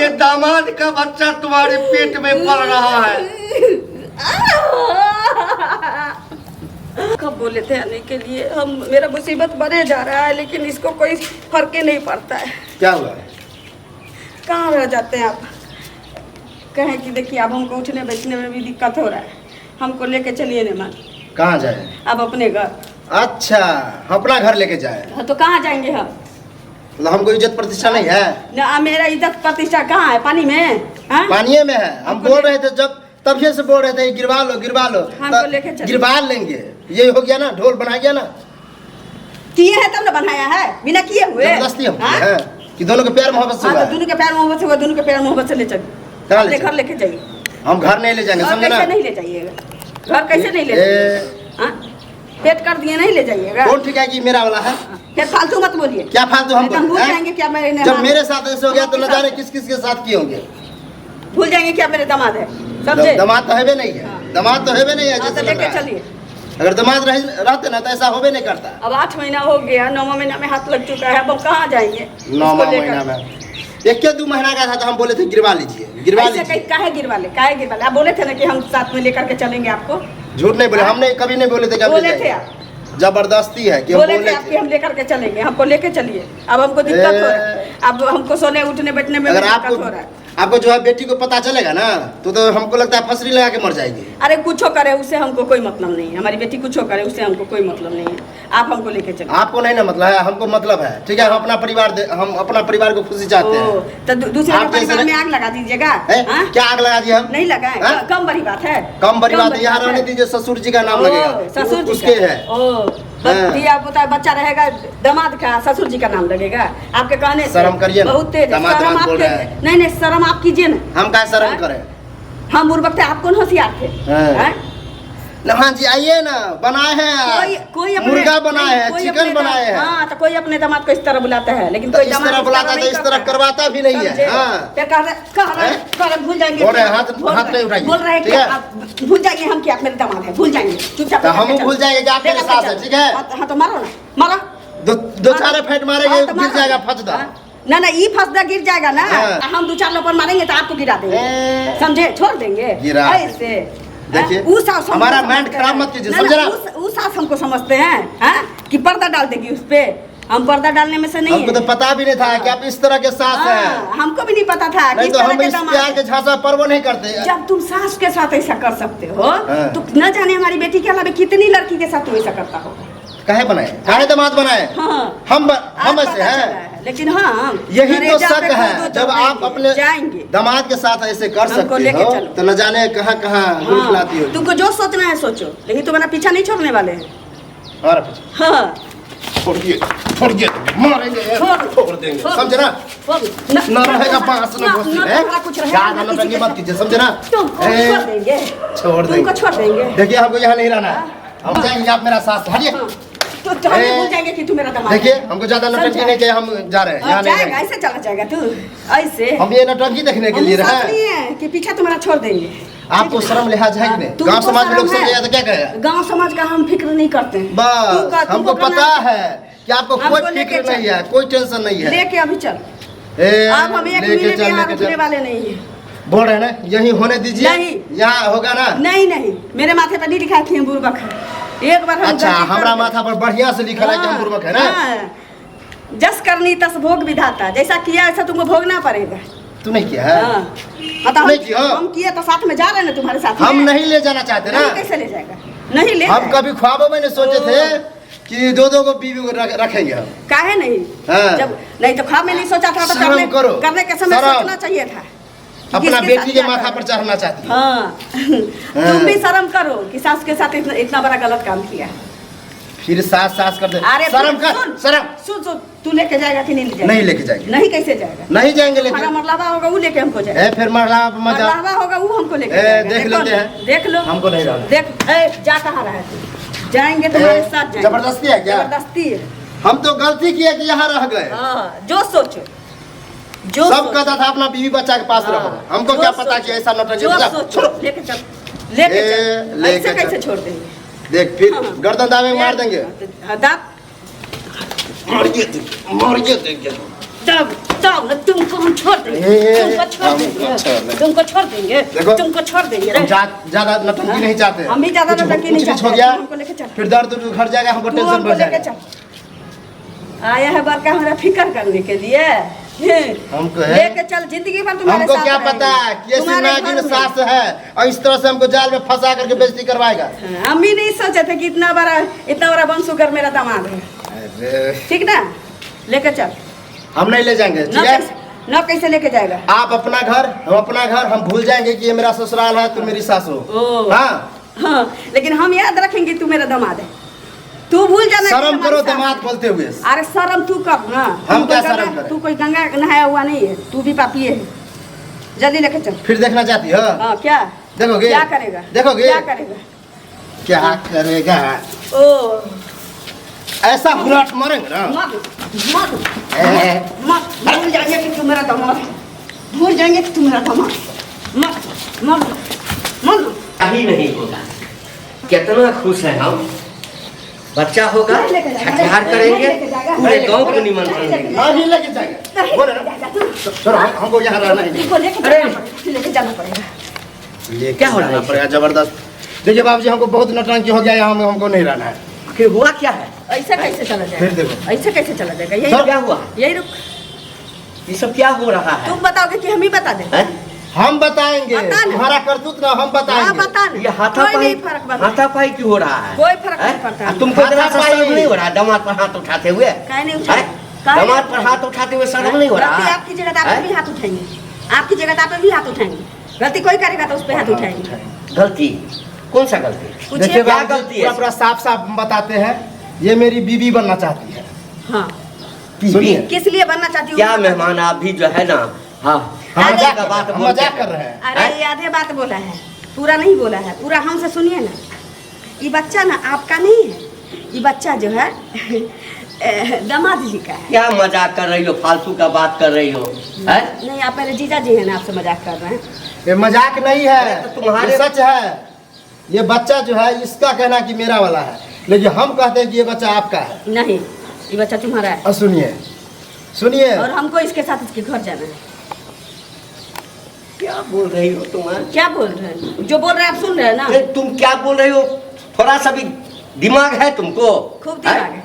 मेरे दामाद का बच्चा तुम्हारे पेट में पल रहा है। कब बोले थे आने के लिए, हम मेरा मुसीबत बढ़े जा रहा है लेकिन इसको कोई फर्क ही नहीं पड़ता है। क्या हुआ है? कहाँ रह जाते हैं आप? कहें कि देखिए अब हमको उठने बैठने में भी दिक्कत हो रहा है, हमको लेके चलिए मेहमान। कहाँ जाए? अब अपने घर। अच्छा, अपना घर लेके जाए? हाँ, तो कहाँ जाएंगे हम? मतलब हमको इज्जत प्रतिष्ठा नहीं है? ना, मेरा इज्जत प्रतिष्ठा कहाँ है? पानी में? पानी में है। हम बोल रहे थे जब तभी से बोल रहे थे गिरवा लो गिरवा लो, गिरवा लेंगे। ये हो गया ना, ढोल बना गया ना। किए है तब ना बनाया है, बिना किए हुए जबरदस्ती हम किए हैं कि दोनों के प्यार मोहब्बत से हुआ है। दोनों के प्यार मोहब्बत से हुआ, दोनों के प्यार मोहब्बत से ले चलिए। अपने घर लेके जाइए। हम घर नहीं ले जाएंगे, समझे ना? नहीं ले जाइएगा घर, कैसे नहीं ले जाइएगा? पेट कर दिए, नहीं ले जाइएगा। कौन ठीक है कि मेरा वाला है? फिर फालतू मत बोलिए। क्या फालतू? हम भूल जाएंगे क्या मेरे? जब मेरे साथ ऐसे हो गया तो न जाने किस किस के साथ किए होंगे। भूल जाएंगे क्या मेरे दामाद है? समझे? दामाद तो है नहीं है, दामाद तो है नहीं है। जैसे लेके चलिए। अगर दामाद रहते ना तो ऐसा होबे नहीं करता। अब 8 महीना हो गया, 9वां महीना में हाथ लग चुका है, अब हम कहाँ जाएंगे? 9वां महीना में 1 या 2 महीना का था तो हम बोले थे गिरवा लीजिए, गिरवा लीजिए। काहे गिरवा ले? आप बोले थे ना कि हम साथ में लेकर के चलेंगे आपको। झूठ नहीं बोले, हमने कभी नहीं बोले थे। बोले थे आप? जबरदस्ती है कि बोले थे आपके हम लेकर के चलेंगे, हमको लेके चलिए। अब हमको दिक्कत हो रहा है, अब हमको सोने उठने बैठने में दिक्कत हो रहा है। आपको जो है बेटी को पता चलेगा ना तो हमको लगता है फसरी लगा के मर जाएगी। अरे कुछ करे उससे हमको कोई मतलब नहीं है, हमारी बेटी कुछ करे उससे हमको कोई मतलब नहीं है। आप हमको लेके चलिए। आपको नहीं ना मतलब है, हमको मतलब है। ठीक है, हम अपना परिवार को खुशी चाहते हैं। तो दूसरे के परिवार में आग लगा दीजिएगा? क्या आग लगा दी? हम नहीं लगाए। कम बड़ी बात है, कम बड़ी बात है। यहाँ रहने दीजिए, ससुर जी का नाम लगेगा। ससुर जी उसके है। दिया पुता बच्चा रहेगा, दामाद का ससुर जी का नाम लगेगा। आपके कहने से शर्म करिए, बहुत तेज शर्म आपके। नहीं शर्म आप कीजिए ना। हम क्या शर्म करें? हम बुर्बक थे, आप कौन होशियार थे? हाँ जी, आइए ना, बनाए हैं कोई मुर्गा बनाए हैं, चिकन बनाए हैं। हाँ, तो कोई अपने दामाद को इस तरह बुलाता है, लेकिन कोई इस तरह बुलाता है, इस तरह करवाता भी नहीं है। भूल जाएंगे, हाथ नहीं उठाइए। बोल रहे हैं भूल जाएंगे हम कि आप मेरे दामाद हैं, भूल जाएंगे चुपचाप। हम भूल जाएंगे कि आप मेरे साथ हैं। ठीक है, हाँ तो मारो ना, मारो। 2-4 फेंट मारेंगे, गिर जाएगा फचदा। ना ये फंसदा गिर जाएगा ना। हम 2-4 लोग मारेंगे तो आपको गिरा देंगे, समझे? छोड़ देंगे ऐसे। देखिए, हमारा माइंड खराब मत कीजिए, समझे ना? उस सास हमको समझते हैं कि पर्दा डाल देगी उस पे। हम पर्दा डालने में से नहीं। हमको तो पता भी नहीं था कि आप इस तरह के सास हैं। हमको भी नहीं पता था कि नहीं तो हम इस प्यार के झांसा परवो नहीं करते। जब तुम सास के साथ ऐसा कर सकते हो तो न जाने हमारी बेटी के अलावा कितनी लड़की के साथ तू ऐसा करता हो। काहे बनाए, काहे दामाद बनाए? हम ऐसे हैं। लेकिन हाँ, यही तो शक है। जब आप अपने दामाद के साथ ऐसे कर सकते हो तो न जाने कहाँ कहाँ लाती हो। तुमको जो सोचना है सोचो, लेकिन तुम्हारा पीछा नहीं छोड़ने वाले हैं। छोड़िए, मारेंगे, छोड़ देंगे, समझे ना? ना रहेगा बांस ना घोंसी है। क्या मत कीजिए, समझे ना? छोड़ देंगे। देखिए, हमको यहाँ नहीं रहना है, हम जाएंगे। आप मेरा साथ हटिए। तो भूल जाएंगे कि तू मेरा दामाद। देखिए, हमको ज्यादा नौटंकी नहीं चाहिए, हम जा रहे हैं। जाएगा ऐसे चला जाएगा तू ऐसे? हम ये नौटंकी देखने के लिए रहे कि पीछा तुम्हारा छोड़ देंगे। आपको शर्म लिहाज है कि नहीं? गांव समाज में लोग समझ जाए तो क्या कहे? गांव समाज का हम फिक्र नहीं करते हैं। बस हमको पता है कि आपको कोई फिक्र नहीं है, कोई टेंशन नहीं है। लेके अभी चल। अब हम 1 मिनट यहाँ रुकने वाले नहीं है। बोल रहे ना, यही होने दीजिए। यहाँ होगा ना? नहीं, मेरे माथे पर नहीं लिखा कि हम बुर्बक है। एक बार अच्छा, हमारा माथा पर बढ़िया से लिखा है कि हम बुर्बक है ना? जस करनी तस भोग विधाता, जैसा किया ऐसा तुमको भोगना पड़ेगा। तू नहीं किया है? नहीं किया। हम किए तो साथ में जा रहे हैं तुम्हारे साथ। हम नहीं ले जाना चाहते ना। कैसे ले जाएगा? नहीं ले। हम कभी ख्वाबों में नहीं सोचे थे कि 2-2 को बीवी रखेंगे हम। काहे नहीं? जब नहीं तो ख्वाब में नहीं सोचा था तो करने के समय सोचना चाहिए था। अपना बेटी के माथा पर चढ़ना चाहती है। तुम भी शर्म करो कि सास के साथ इतना बड़ा गलत काम किया। फिर सास कर दे। शर्म कर, शर्म। सुन, तू लेके जाएगा कि नहीं ले जाएगा? नहीं लेके जाएंगे। नहीं कैसे जाएगा? नहीं जाएंगे लेके। हमारा मरलावा होगा वो लेके हमको जाएगा। फिर मरलावा होगा वो हमको लेके जाएगा। देख लेते हैं। देख लो, हमको नहीं रहना। देख जा कहाँ रहा है तू? जाएंगे तुम्हारे साथ जाएंगे। जबरदस्ती है क्या? जबरदस्ती है। हम तो गलती किए कि यहाँ रह गए। जो सोचो, सब कहता था अपना बीवी बच्चा के पास रहो। हमको क्या पता कि ऐसा नौटंकी। लेके चल, लेके कैसे छोड़ देंगे? देख, फिर गर्दन दावे मार देंगे। दाब मारिए देंगे। तब तब न तुमको हम छोड़ देंगे, तुमको छोड़ देंगे, तुमको छोड़ देंगे। ज्यादा नौटंकी नहीं चाहते, हम भी ज्यादा नौटंकी नहीं चाहते। हो गया हमको लेके चल, फिर दर्द घर जाएगा, हमको टेंशन बढ़ जाएगा। आया है बड़का हमारा फिक्र करने के लिए, हमको लेके चल जिंदगी भर तुम्हारे हमको साथ क्या पता कैसी नागिन सास है और इस तरह से हमको जाल में फंसा करके बेइज्जती करवाएगा। हम भी नहीं सोचे थे कि इतना बड़ा वंशुकर मेरा दामाद है। ठीक ना, लेके चल। हम नहीं ले जाएंगे, ठीक है ना? कैसे लेके जाएगा? आप अपना घर, हम अपना घर, हम भूल जाएंगे कि ये मेरा ससुराल है, तुम मेरी सास हो। हाँ, लेकिन हम याद रखेंगे तू मेरा दामाद है। तू भूल जाना। शर्म करो दामाद बोलते हुए। अरे शर्म तू कर ना। हम क्या शर्म करें? तू कोई गंगा नहाया हुआ नहीं है, तू भी पापी है। जल्दी लेके चल। फिर देखना चाहती हो? हाँ, क्या देखोगे? क्या करेगा? देखोगे क्या करेगा? क्या करेगा? ओ ऐसा बुलाट मारेंगे ना। मत भूल जाएंगे कि तू मेरा दामाद है, भूल जाएंगे कि तू मेरा दामाद है। मत मत मत कहीं नहीं होगा। कितना खुश है हम, बच्चा होगा, छठिहार करेंगे, पूरे गांव को निमंत्रण देंगे। नहीं लेके जाएंगे, बोले ना छोड़ो, हमको यहाँ रहना ही नहीं। लेके जाना पड़ेगा। क्या हो रहा पड़ेगा जबरदस्त। देखिए बाबूजी, हमको बहुत नौटंकी हो गया, यहाँ हमको नहीं रहना है। फिर हुआ क्या है? ऐसे कैसे चला जाएगा? फिर देखो ऐसे कैसे चला जाएगा? सर यही क्या हुआ? यही रुक। ये सब क्या हो रहा है? तुम बताओगे कि हम ही बता दें? हम बताएंगे, बता ना। तुम्हारा करतूत ना हम हाँ, बताएंगे। बता ना। ये कोई नहीं फर्क पड़ता, हाथापाई क्यों हो रहा है? कोई फर्क नहीं पड़ता। तुमको इतना सा शर्म नहीं हो रहा? दामाद पर हाथ उठाते हुए, काहे नहीं उठाए? दामाद पर हाथ उठाते हुए शर्म नहीं हो रहा? गलती आपकी जगह आप भी हाथ उठाएंगे, आपकी जगह आप भी हाथ उठाएंगे। गलती कोई करेगा तो उस पे हाथ उठाएंगे। गलती कौन सा गलती? देखिए क्या बाबूजी, गलती है? पूरा साफ साफ बताते हैं, ये मेरी बीवी बनना चाहती है। हाँ, सुनिए, किस लिए बनना चाहती हूँ? क्या मेहमान आप भी जो है ना, हाँ हम मजाक का बात हम मजाक कर रहे हैं। अरे आधे बात बोला है, पूरा नहीं बोला है। पूरा हमसे सुनिए ना। ये बच्चा ना आपका नहीं है, ये बच्चा जो है दामाद जी का है। क्या मजाक कर रही हो? फालतू का बात कर रही हो? है? नहीं, आप मेरे जीजा जी है ना, आपसे मजाक कर रहे हैं। ये मजाक नहीं है, तो तुम्हारे ये सच है। ये बच्चा जो है, इसका कहना कि मेरा वाला है, लेकिन हम कहते हैं कि ये बच्चा आपका है। नहीं, ये बच्चा तुम्हारा है। और सुनिए सुनिए, और हमको इसके साथ इसके घर जाना है। क्या बोल रही हो तुम? क्या बोल रहे हैं? जो बोल रहे हैं आप सुन रहे हैं ना? अरे तुम क्या बोल रही हो? थोड़ा सा भी दिमाग है तुमको? खूब दिमाग है।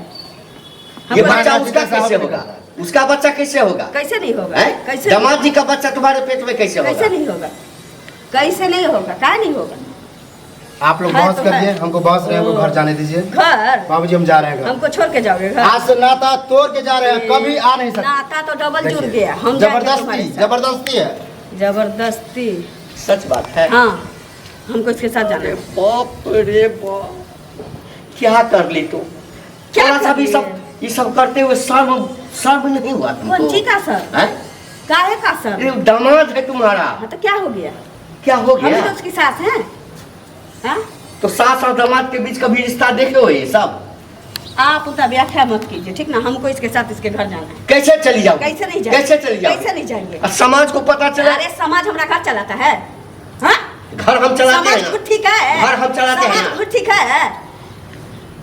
ये हमको बच्चा दिमाग उसका कैसा कैसे होगा? होगा? उसका बच्चा कैसे होगा? कैसे नहीं होगा? है? कैसे दामाद जी का बच्चा तुम्हारे पेट में कैसे कैसे होगा? नहीं होगा? कैसे नहीं होगा? क्या नहीं होगा? आप लोग है बहस तो करिए, है। हमको बहस रहे हैं, हमको घर जाने दीजिए। घर बाबूजी हम जा रहे हैं घर। हमको छोड़ के जाओगे घर? आज से नाता तोड़ के जा रहे हैं, कभी आ नहीं सकते। नाता तो डबल जुड़ देखिए, गया। हम जाएंगे जबरदस्ती तुम्हारे साथ। जबरदस्ती है। जबरदस्ती। सच बात है। हाँ, हमको इसके साथ जाना है। बाप रे बाप, क्या कर ली तुम? क्या थोड़ा सा कर भी लिए? ये सब करते हुए शर्म नहीं हुआ तुमको? कौन ची का सर? हैं? काहे का सर? ये दामाद है तुम्हारा। हाँ, तो क्या हो गया? क्या हो हम गया? तो उसकी सास हैं। हाँ? तो सास और दामाद के बीच कभी रिश्ता देखे हो ये सब? आप उतना व्याख्या मत कीजिए, ठीक ना? हमको इसके साथ इसके घर जाना है। कैसे चली जाओ? कैसे नहीं जाएंगे? कैसे चली जाओ? कैसे नहीं जाएंगे? और समाज को पता चला? अरे समाज हमारा घर चलाता है। हाँ? घर हम चलाते समाज हैं खुद ना। ठीक है। घर हम चलाते हैं समाज ना। खुद ठीक है।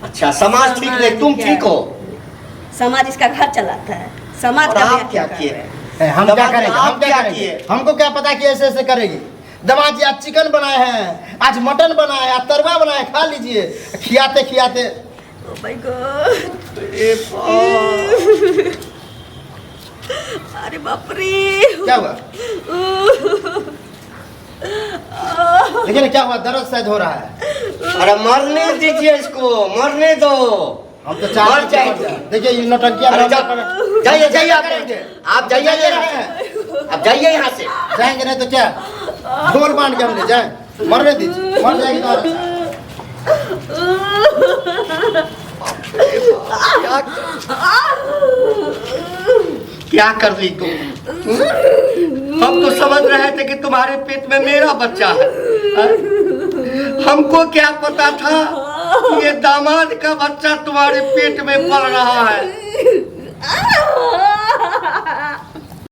अच्छा, समाज ठीक नहीं, तुम क्या? ठीक हो। समाज इसका घर चलाता है। समाज और का आप व्याख्या क्या कर किए? रहे हैं। हम क्या दामाद करेंगे? आप हम क्या क्या करेंगे? किए? हमको क्या पता कि ऐसे ऐसे करेगी। दामाद जी आज चिकन बनाए हैं, आज मटन बनाए, आज तरुआ बनाए, खा लीजिए। खियाते खियाते Oh my God! अरे बाप रे! क्या हुआ? लेकिन क्या हुआ? दर्द शायद हो रहा है। अरे मरने दीजिए इसको, मरने दो। हम तो चाह मर जाएगी। देखिए ये नौटंकियां अरे हम जाइए जाइए आप करेंगे। आप जाइए आप जाइए यहाँ से। जाएंगे नहीं तो क्या ढोल बांध के हम ले जाए? मरने दीजिए, मर जाएगी तो क्या कर ली तुम? हम तो समझ रहे थे कि तुम्हारे पेट में मेरा बच्चा है। हमको क्या पता था ये दामाद का बच्चा तुम्हारे पेट में पल रहा है।